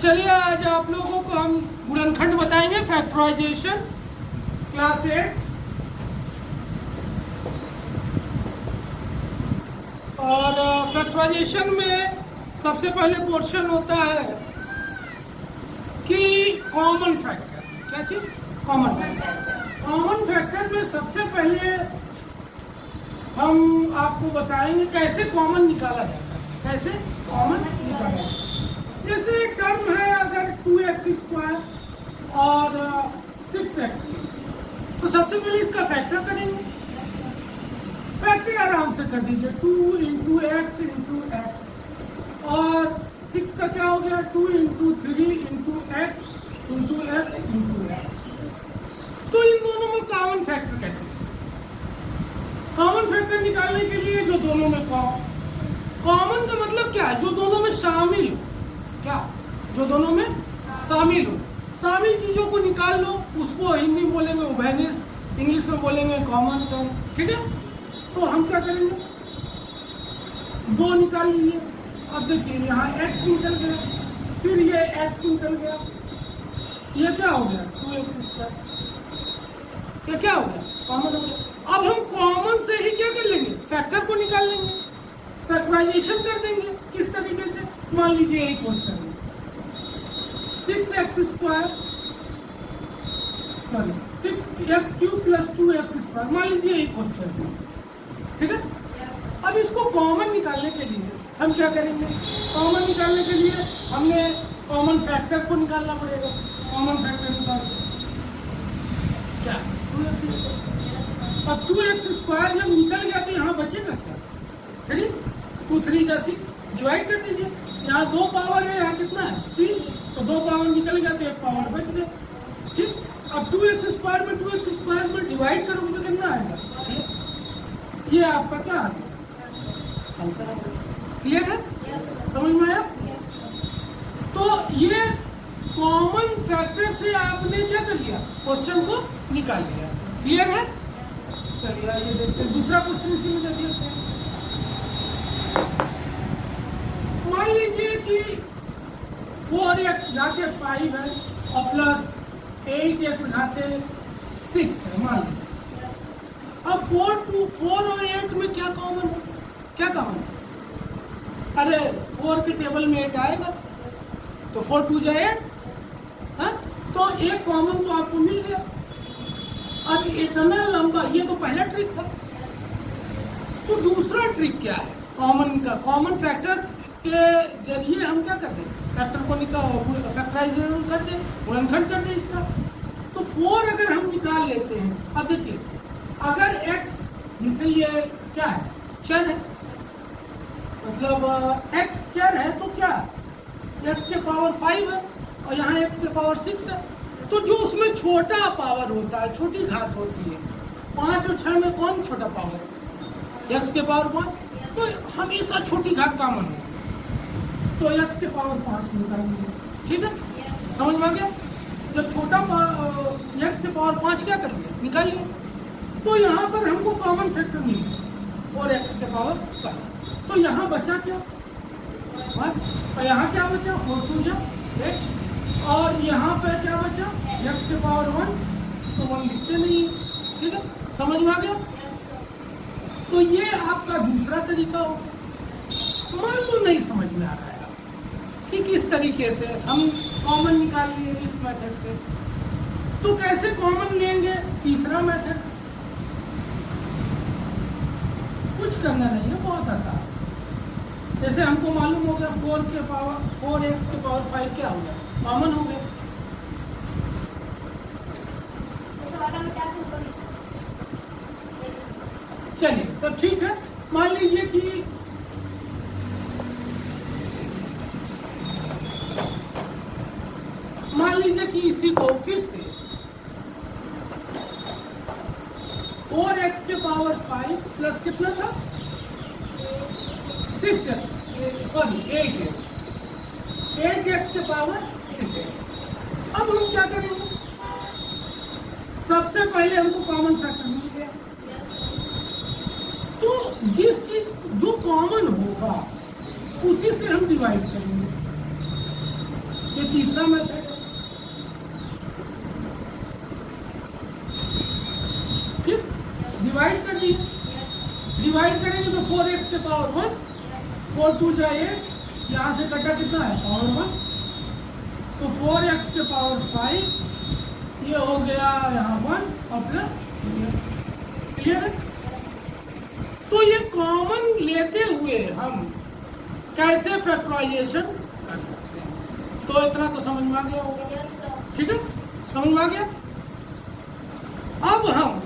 चलिए आज आप लोगों को हम गुणनखंड बताएंगे, फैक्टराइजेशन क्लास 8। और फैक्टराइजेशन में सबसे पहले पोर्शन होता है कि कॉमन फैक्टर। क्या चीज? Common factor. कॉमन फैक्टर में सबसे पहले हम आपको बताएंगे कैसे कॉमन निकाला जाता है। कैसे कॉमन निकाला जाता है? जैसे एक टर्म है अगर 2x² और 6x, तो सबसे पहले इसका फैक्टर करेंगे। फैक्टर आराम से कर दीजिए, 2 इंटू एक्स इंटू एक्स, और 6 का क्या हो गया? 2 into 3 into x into x into x. तो इन दोनों में कॉमन फैक्टर कैसे? कॉमन फैक्टर निकालने के लिए जो दोनों में कॉमन का मतलब क्या है? जो दोनों में शामिल हो। क्या? जो दोनों में शामिल हो। शामिल चीजों को निकाल लो, उसको हिंदी में बोलेंगे उभयनिष्ठ, इंग्लिश में बोलेंगे कॉमन टर्म। ठीक है, तो हम क्या करेंगे? 2 निकाल लीजिए। अब देखिए यहाँ x निकल गया, फिर ये x निकल गया, ये क्या हो गया? 2x²। ये क्या हो गया? कॉमन हो गया। अब हम कॉमन से ही क्या कर लेंगे? फैक्टर को निकाल लेंगे, फैक्टराइजेशन कर देंगे। किस तरीके से? मान लीजिए एक क्वेश्चन है 6x² sorry 6x³ plus 2x²। मान लीजिए एक क्वेश्चन है, ठीक है। अब इसको कॉमन निकालने के लिए हम क्या करेंगे? कॉमन निकालने के लिए हमने कॉमन फैक्टर को निकालना पड़ेगा। कॉमन फैक्टर निकाल क्या? 2x²। अब 2x² जब निकल गया तो यहाँ बचेगा क्या? चलिए 2 3 जा 6, डिवाइड कर दीजिए। यहाँ 2 पावर है, यहाँ कितना है? 3, तो 2 पावर निकल गया तो 1 पावर बच गया। ठीक, अब 2x² में 2x² में डिवाइड करोगे तो कितना आएगा? ये आपका क्या आ गया? आंसर आ गया। क्लियर है? समझ में आया? तो ये कॉमन फैक्टर से आपने क्या कर लिया? क्वेश्चन को निकाल लिया। क्लियर है? चलिए आइए देखते हैं दूसरा क्वेश्चन इसी में देख लेते हैं। मान लीजिए कि 4x घाते 5 है और प्लस 8x घाते 6 है। मान लीजिए अब 4 और 8 में क्या कॉमन है? क्या कॉमन है? अरे 4 के टेबल में 8 आएगा तो 4 2 जा 8, हाँ? तो एक कॉमन तो आपको मिल गया। अब इतना लंबा, ये तो पहला ट्रिक था। तो दूसरा ट्रिक क्या है? कॉमन का, कॉमन फैक्टर के जरिए हम क्या करते हैं? फैक्टर को निकाल, फैक्टराइजेशन कर दें, गुणनखंड कर दें इसका। तो 4 अगर हम निकाल लेते हैं, अब देखिए अगर x जैसे ये क्या है? चर है, मतलब x चर है तो क्या? x के पावर 5 है और यहाँ x के पावर 6 है। तो जो उसमें छोटा पावर होता है, छोटी घात होती है, 5 और 6 में कौन छोटा पावर है? x के पावर 5। तो हमेशा छोटी घात कॉमन है, तो x के पावर 5 निकालेंगे। ठीक है, समझ में आ गया? जब छोटा x के पावर 5 क्या कर लिया? निकाल लिया। तो यहाँ पर हमको कॉमन फैक्टर मिल गया और x के पावर 5। तो यहाँ बचा क्या? 1। और यहाँ क्या बचा? 4 2 जा 8। और यहाँ पर क्या बचा? x के पावर 1, तो 1 लिखते नहीं। ठीक है, समझ में आ गया? तो ये आपका दूसरा तरीका हो। मान लो नहीं समझ में आ रहा है कि किस तरीके से हम कॉमन निकाल लिए इस मेथड से, तो कैसे कॉमन लेंगे? तीसरा मेथड, कुछ करना नहीं है, बहुत आसान। जैसे हमको मालूम हो गया 4x के पावर 5 क्या हो गया? कॉमन हो गया। चलिए तो ठीक है, मान लीजिए कि इसी को फिर से 4x के पावर 5 प्लस कितना था? 6x, सॉरी 8x के पावर 6x। अब हम क्या करेंगे? सबसे पहले हमको कॉमन फैक्टर मिल गया, तो जिस चीज जो कॉमन होगा उसी से हम डिवाइड करेंगे। तीसरा मेथड है। ठीक, डिवाइड कर दिए, डिवाइड करेंगे तो 4x के पावर 1, 4 2 जाए, यहाँ से कटा कितना है पावर 1, तो 4x के पावर 5, ये हो गया यहाँ 1 और प्लस, क्लियर है। तो ये कॉमन लेते हुए हम कैसे फैक्टराइजेशन कर सकते हैं, तो इतना तो समझ में आ गया होगा। ठीक है, समझ में आ गया। अब हम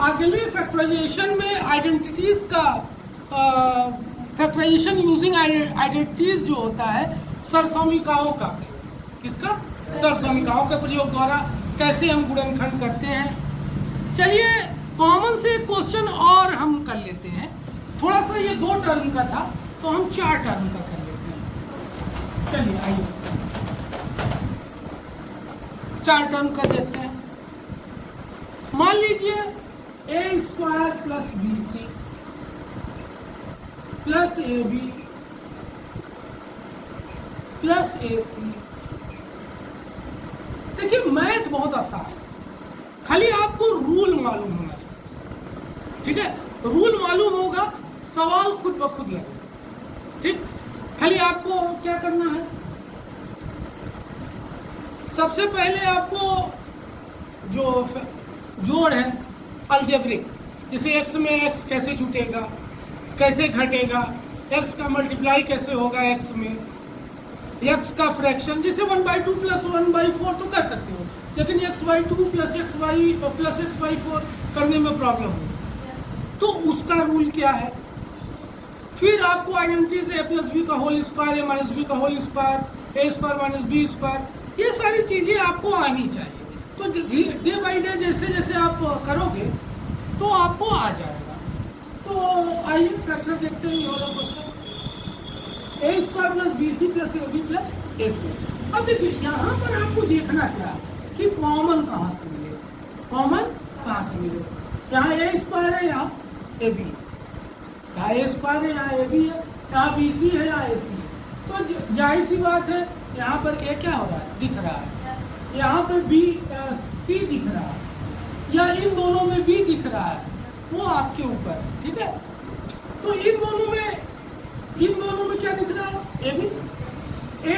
अगले फैक्टराइजेशन में आइडेंटिटीज का फैक्टराइजेशन यूजिंग आइडेंटिटीज जो होता है सरसमीकाओं का, किसका, सरसमीकाओं के प्रयोग द्वारा कैसे हम गुणनखंड करते हैं। चलिए कॉमन से क्वेश्चन और हम कर लेते हैं, थोड़ा सा ये 2 टर्म का था तो हम 4 टर्म का कर लेते हैं। चलिए आइए 4 टर्म कर देते हैं। मान लीजिए a² plus bc plus ab plus ac। देखिए मैथ बहुत आसान है, खाली आपको रूल मालूम होना चाहिए। ठीक है, रूल मालूम होगा, सवाल खुद ब खुद लगेगा। ठीक, खाली आपको क्या करना है, सबसे पहले आपको जो जोड़ है अलजेब्रिक, जैसे x में x कैसे जुटेगा, कैसे घटेगा, x का मल्टीप्लाई कैसे होगा x में, x का फ्रैक्शन, जैसे 1/2 प्लस 1/4 तो कर सकते हो, लेकिन x/2 प्लस x/4 करने में प्रॉब्लम हो, तो उसका रूल क्या है। फिर आपको आइडेंटिटीज a प्लस बी का whole square, a minus B का whole square, a² minus B square, ये सारी चीजें आपको आनी चाहिए। तो डे बाई डे जैसे जैसे आप करोगे तो आपको आ जाएगा। तो आइए फैक्टर देखते हैं, ये वाला question a² plus bc plus ab plus ac। अब देखिए यहाँ पर आपको देखना क्या है कि कॉमन कहाँ से मिले, कॉमन कहाँ से मिले। यहाँ a² है, यहाँ ab, यहाँ a² है, यहाँ ab है, यहाँ bc है, यहाँ ac है, तो जाहिर सी बात है यहाँ पर a क्या हो रहा है, दिख रहा है, यहाँ पर c दिख रहा है, या इन दोनों में b दिख रहा है, वो आपके ऊपर है। ठीक है, तो इन दोनों में क्या दिख रहा है, a b, a,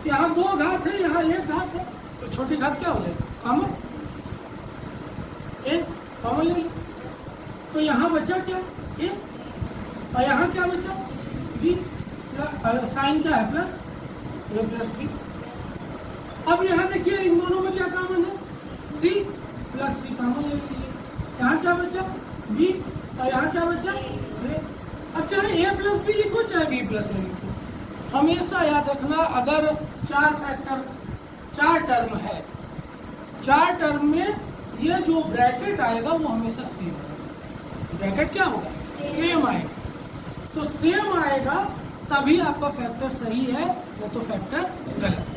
यहाँ 2 घात है, यहाँ 1 घात है, तो छोटी घात क्या हो जाएगी, कॉमन, a कॉमन ले लो, तो यहाँ बचा क्या a, और यहाँ क्या बचा b, साइन क्या है प्लस a प्लस b। अब यहाँ देखिए इन दोनों में क्या कॉमन है, c प्लस c कॉमन ले लीजिए, यहाँ क्या बचा b और यहाँ क्या बचा a। अब चाहे a प्लस b लिखो चाहे b प्लस a लिखो, हमेशा याद रखना अगर 4 टर्म है, 4 टर्म में ये जो ब्रैकेट आएगा वो हमेशा सेम आएगा। ब्रैकेट क्या होगा, सेम आएगा, तो सेम आएगा तभी आपका फैक्टर सही है, नहीं तो फैक्टर गलत है।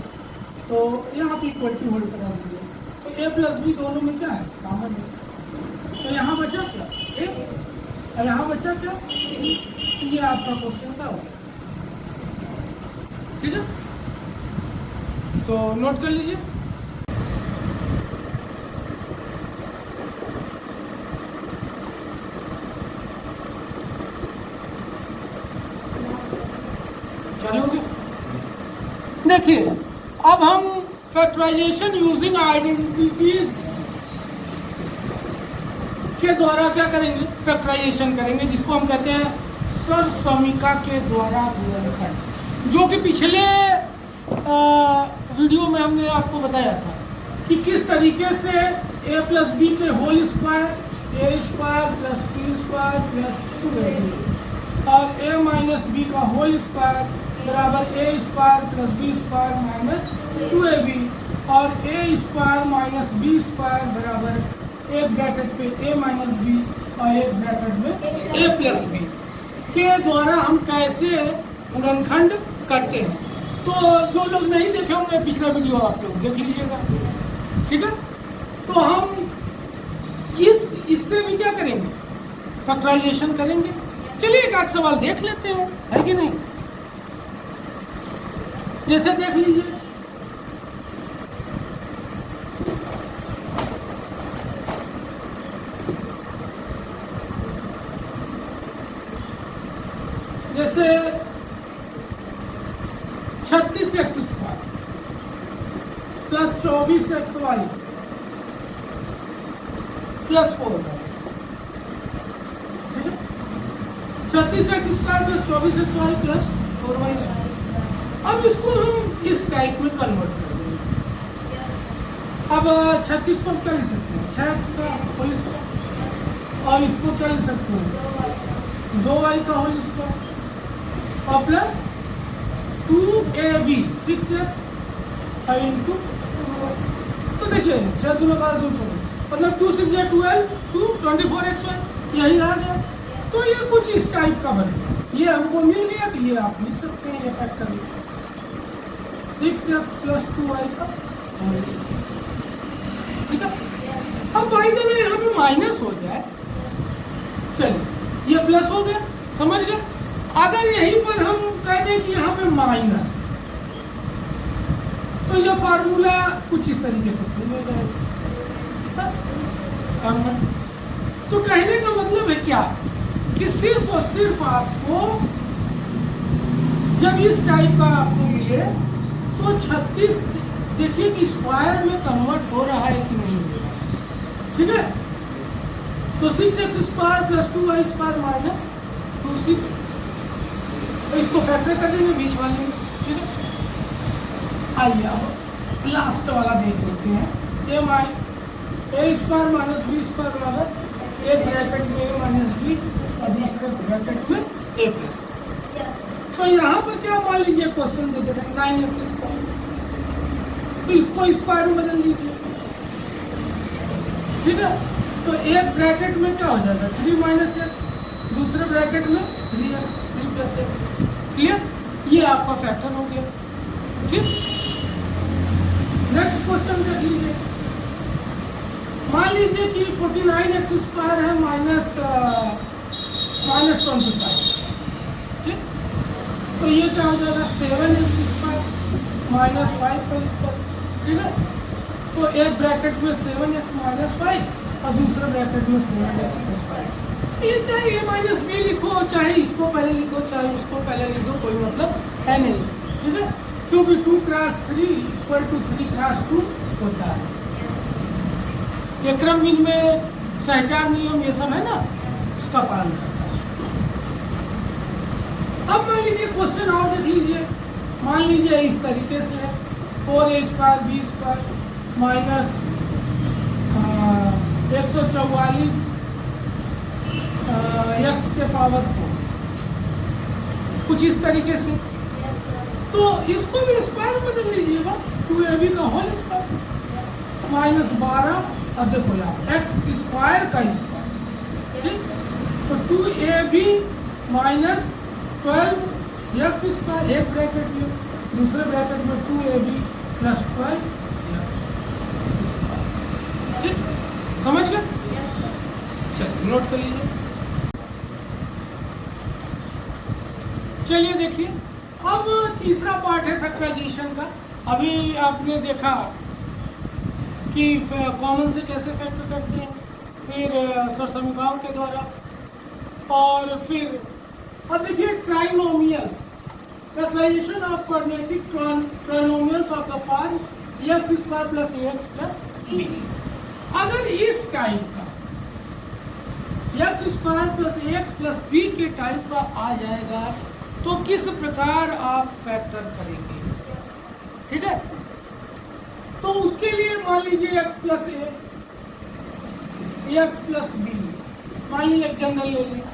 तो यहाँ पे इक्वल टू होल्ड करा दीजिए, तो a प्लस बी दोनों में क्या है, कॉमन है, तो यहाँ बचा क्या a और यहाँ बचा क्या c। ये आपका क्वेश्चन का होगा। ठीक है, तो नोट कर लीजिए। चलोगे, देखिए अब हम फैक्टराइजेशन यूजिंग आइडेंटिटीज के द्वारा क्या करेंगे, फैक्टराइजेशन करेंगे, जिसको हम कहते हैं सरसमीका के द्वारा गुणनखंड, जो कि पिछले वीडियो में हमने आपको बताया था कि किस तरीके से a प्लस बी के whole square, a² plus b² plus 2ab और a माइनस बी का होल स्क्वायर बराबर a² plus b² minus 2ab और a² माइनस b² बराबर एक ब्रैकेट पे a माइनस बी और एक ब्रैकेट में a प्लस बी के द्वारा हम कैसे गुणनखंड करते हैं। तो जो लोग नहीं देखे होंगे पिछला वीडियो आप लोग देख लीजिएगा। ठीक है, तो हम इससे भी क्या करेंगे, फैक्टराइजेशन करेंगे। चलिए एक आध सवाल देख लेते हैं, है कि नहीं। जैसे देख लीजिए, जैसे 36x² plus 24xy plus 4y, ठीक है। 36x² plus 24xy plus 4y। अब इसको हम इस टाइप में कन्वर्ट कर देंगे। अब 36 को क्या लिख सकते हैं, 6x का होल स्क्वायर, और इसको क्या लिख सकते हैं, 2y का होल स्क्वायर, और प्लस 2ab 6x इंटू, तो देखिए 6 दूना 12 2 14, मतलब 2 6 या 12 2 24xy, यही आ गया। तो ये कुछ इस टाइप का बनेगा, ये हमको मिल गया, तो ये आप लिख सकते हैं, ये फैक्टर 6x प्लस 2y का, ठीक है। अब बाई द वे यहाँ पे माइनस हो जाए, चलिए ये प्लस हो गया, समझ गए। अगर यहीं पर हम कह दें कि यहाँ पे माइनस, तो यह फार्मूला कुछ इस तरीके से हो जाएगा। तो कहने का मतलब है क्या, कि सिर्फ और सिर्फ आपको जब इस टाइप का आपको मिले तो 36 देखिए कि स्क्वायर में कन्वर्ट हो रहा है कि नहीं हो रहा है, ठीक है। तो 6x² प्लस 2y² माइनस 26, तो इसको फैक्टर कर देंगे बीच वाले में, ठीक है। आइए अब लास्ट वाला देख लेते हैं, a² माइनस b² बराबर एक ब्रैकेट में a माइनस b और दूसरे ब्रैकेट में a प्लस। तो यहाँ पर क्या मान लीजिए क्वेश्चन दे देते हैं 9x², तो इसको स्क्वायर में बदल लीजिए, ठीक है। तो एक ब्रैकेट में क्या हो जाएगा 3 माइनस x, दूसरे ब्रैकेट में 3x 3 प्लस x, क्लियर। ये आपका फैक्टर हो गया, ठीक। नेक्स्ट क्वेश्चन देख लीजिए, मान लीजिए कि 49x² है माइनस 25, ठीक। तो ये क्या हो जाएगा 7x² माइनस 5y², ठीक है। तो एक ब्रैकेट में 7x माइनस 5 और दूसरे ब्रैकेट में 7x प्लस 5। ये चाहे a माइनस b लिखो, चाहे इसको पहले लिखो, चाहे उसको पहले लिखो, कोई मतलब है नहीं, ठीक है। क्योंकि 2 क्रॉस 3 इक्वल टू 3 क्रॉस 2 होता है। ये क्रम में सहचार नियम ये सब है ना, उसका पालन करता है। अब मान लीजिए क्वेश्चन और देख लीजिए, मान लीजिए इस तरीके से है 4a² b² माइनस 144 x के पावर 4, कुछ इस तरीके से। तो इसको भी स्क्वायर बदल लीजिए, बस 2ab का होल स्क्वायर माइनस 12, अब देखो यार x² का स्क्वायर, ठीक। तो 2ab माइनस 12x², एक ब्रैकेट में, दूसरे ब्रैकेट में 2ab प्लस 12x², ठीक। समझ गए, चलिए नोट कर लीजिए। चलिए देखिए, अब तीसरा पार्ट है फैक्टराइजेशन का। अभी आपने देखा कि कॉमन से कैसे फैक्टर करते हैं, फिर सरसमीकाओं के द्वारा, और फिर अब देखिए trinomials, factorization of quadratic trinomials of the form x² plus ax plus b। अगर इस टाइप का x² plus ax plus b के टाइप का आ जाएगा तो किस प्रकार आप फैक्टर करेंगे, ठीक है। तो उसके लिए मान लीजिए x plus a, x plus b, मान लीजिए एक जनरल ले लिया,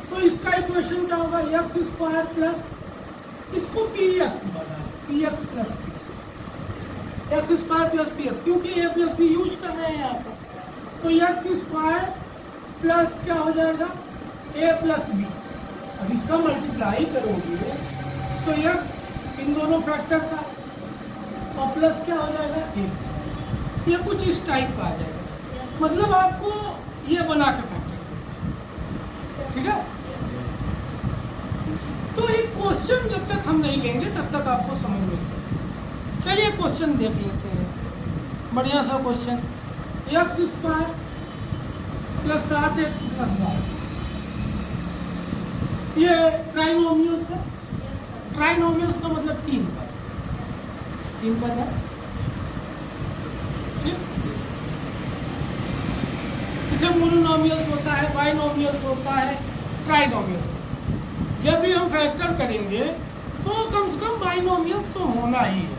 तो इसका इक्वेशन क्या होगा x² प्लस, इसको px बना, px plus p, x² plus ps, क्योंकि a प्लस b यूज कर रहे हैं यहाँ पर। तो x² प्लस क्या हो जाएगा a प्लस b, अब इसका मल्टीप्लाई करोगे तो x इन दोनों फैक्टर का, और प्लस क्या हो जाएगा a, ये कुछ इस टाइप का आ जाएगा। मतलब आपको ये बना के फैक्टर, ठीक है। तो एक क्वेश्चन जब तक हम नहीं लेंगे तब तक आपको समझ में नहीं आएगा। चलिए क्वेश्चन देख लेते हैं, बढ़िया सा question. X square plus 7x plus 12, ये ट्राइनोमियल्स है। ट्राइनोमियल्स का मतलब 3 पद है, ठीक। इसे मोनोनोमियल्स होता है, बाइनोमियल्स होता है, ट्राइनोमियल्स होता है। जब भी हम फैक्टर करेंगे तो कम से कम बाइनोमियल्स तो होना ही है।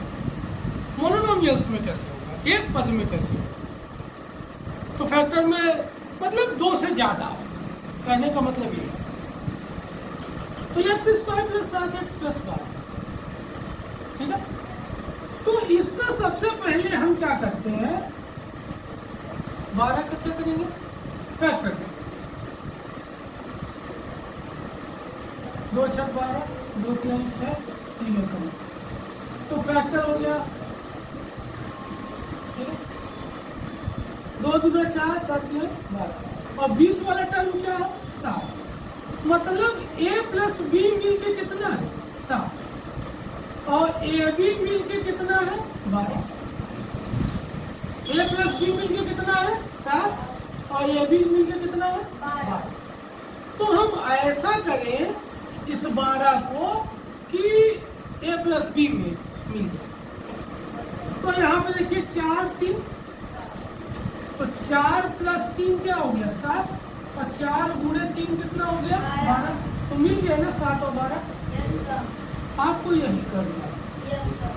मोनोनोमियल्स में कैसे होगा, एक पद में कैसे होगा? तो फैक्टर में मतलब 2 से ज्यादा, कहने का मतलब ये है। तो x square plus 7x plus 12, ठीक है। तो इसका सबसे पहले हम क्या करते हैं, 12 का क्या करेंगे, फैक्टर करेंगे। 2 छक 12, 2 3 6, 3 कम, तो फैक्टर हो गया, ठीक है। 2 दूना 4, 4 3 12, और बीच वाला टर्म क्या है, 7। मतलब a प्लस बी मिल के कितना है, 7, और ए बी मिल के कितना है, 12। a प्लस बी मिल के कितना है, 7, और ए बी मिल के कितना है, 12। तो हम ऐसा करें इस 12 को कि a प्लस बी में मिल जाए। तो यहाँ पे देखिए 4 3, तो 4 प्लस 3 क्या हो गया, 7, और 4 गुणे 3 कितना हो गया, 12। तो मिल गया ना 7 और 12। Yes sir. आपको यही करना है, यस सर।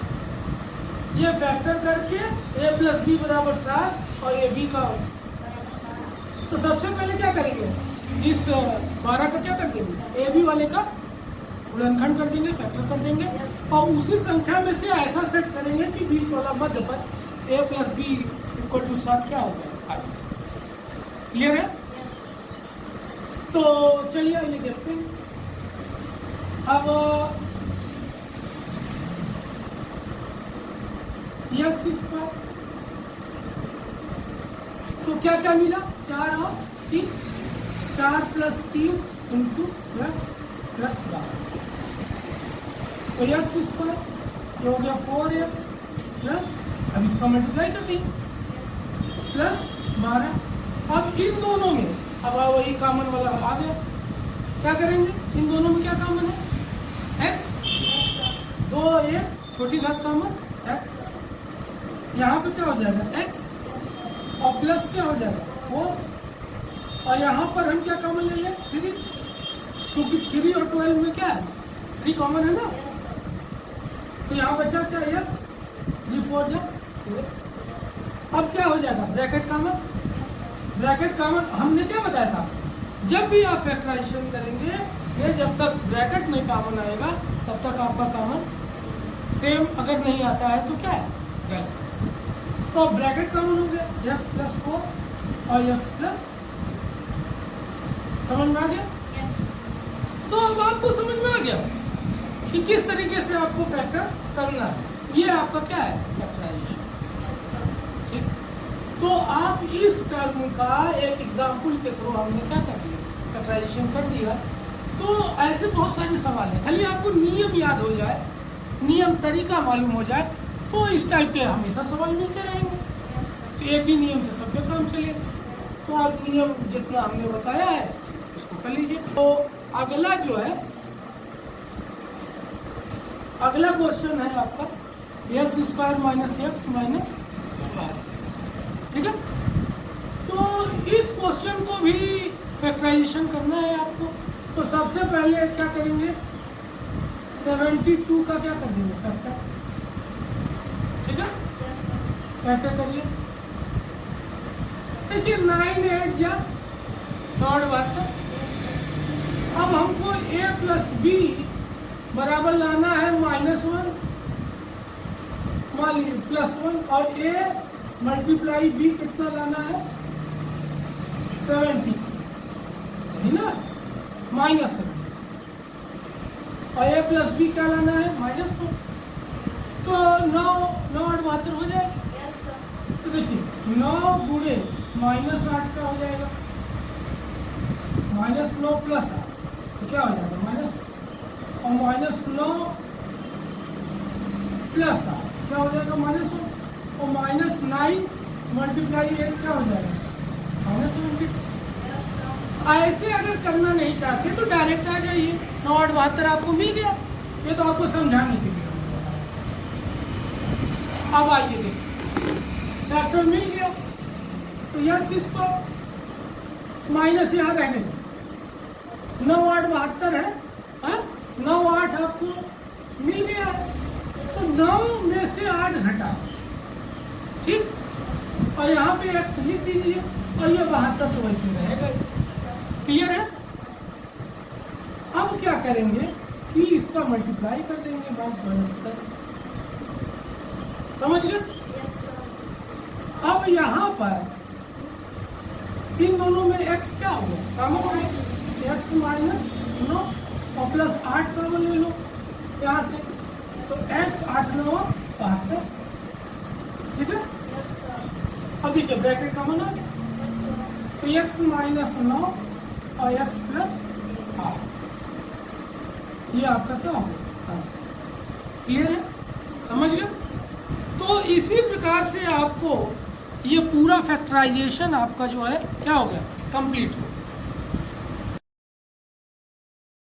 ये फैक्टर करके a प्लस बी बराबर 7 और ए बी का। तो सबसे पहले क्या करेंगे, इस 12 का क्या कर देंगे, ए बी वाले का गुणनखंड कर देंगे, फैक्टर कर देंगे, और उसी संख्या में से ऐसा सेट करेंगे कि बीच वाला मध्य पद a plus B equal to 7 क्या हो जाएगा। क्लियर है? तो चलिए ये देखते हैं। अब एक्स स्क्वायर, तो क्या क्या मिला, 4 और 3, 4 प्लस 3 इंटू एक्स प्लस 12, तो एक्स स्क्वायर हो गया 4x प्लस, अब इसका मल्टीप्लाई कर दी, प्लस 12। अब इन दोनों में अब वही कॉमन वाला आ गया, क्या करेंगे, इन दोनों में क्या कॉमन है, x, 2 1 छोटी घात कॉमन x, यहाँ पे क्या हो जाएगा x, और प्लस क्या हो जाएगा 4, और यहाँ पर हम क्या कॉमन ले लें, 3, क्योंकि 3 और 12 में क्या है, 3 कॉमन है ना। तो यहाँ बचा क्या, x, 3 4 जा, अब क्या हो जाएगा, ब्रैकेट कॉमन। ब्रैकेट कॉमन हमने क्या बताया था, जब भी आप फैक्टराइजेशन करेंगे, ये जब तक ब्रैकेट नहीं कॉमन आएगा तब तक आपका कॉमन सेम अगर नहीं आता है तो क्या है, गलत। तो ब्रैकेट कॉमन हो गया, x प्लस 4 और x प्लस, समझ में आ गया। तो अब आपको समझ में आ गया कि किस तरीके से आपको फैक्टर करना है, ये आपका क्या है, फैक्टराइजेशन। ठीक, तो आप इस टर्म का एक एग्जाम्पल के थ्रू हमने क्या कर दिया, फैक्टराइजेशन कर दिया। तो ऐसे बहुत सारे सवाल हैं, खाली आपको नियम याद हो जाए, नियम तरीका मालूम हो जाए, तो इस टाइप के हमेशा सवाल मिलते रहेंगे। तो एक ही नियम से सबके काम चलेगा। तो आप नियम जितना हमने बताया है उसको कर लीजिए। तो अगला जो है, अगला क्वेश्चन है आपका X square minus X minus Y, ठीक है। तो इस क्वेश्चन को भी फैक्टराइजेशन करना है आपको। तो सबसे पहले क्या करेंगे, 72 का क्या कर देंगे, फैक्टर, ठीक है, फैक्टर करिए। देखिए 9 8 जा नॉट बात है। अब हमको a प्लस बी बराबर लाना है -1, मान लीजिए +1, और a मल्टीप्लाई b कितना लाना है, 70, है ना, -7, और a प्लस बी क्या लाना है, -4। तो 9 8 72 हो जाएगा। तो देखिए 9 गुणे -8 का हो जाएगा, -9 + 8, तो क्या हो जाएगा, और -9 प्लस 8 क्या हो जाएगा -1 और -9 मल्टीप्लाई 8 क्या हो जाएगा -20। ऐसे अगर करना नहीं चाहते तो डायरेक्ट आ जाइए, 9×8 आपको मिल गया। ये तो आपको समझाने के लिए। अब आइए देखिए, फैक्टर मिल गया तो यस इसको माइनस यहाँ रहने दो। 9×8 है, 9×8 आपको मिल गया है तो 9 में से 8 घटा, ठीक, और यहाँ पे x लिख दीजिए और ये 72 तो वैसे रहेगा। क्लियर है? अब क्या करेंगे कि इसका मल्टीप्लाई कर देंगे -10। समझ गए? अब यहाँ पर इन दोनों में x क्या हो गया, कॉमन है, x -9 और +8 कॉमन ले लो यहाँ से, तो x 8 9 72, ठीक है। अब देखिए ब्रैकेट कॉमन आ गया तो x -9 और x +8, ये आपका क्या होगा, क्लियर है? समझ गए? तो इसी प्रकार से आपको ये पूरा फैक्टराइजेशन आपका जो है क्या हो गया, कंप्लीट हो गया।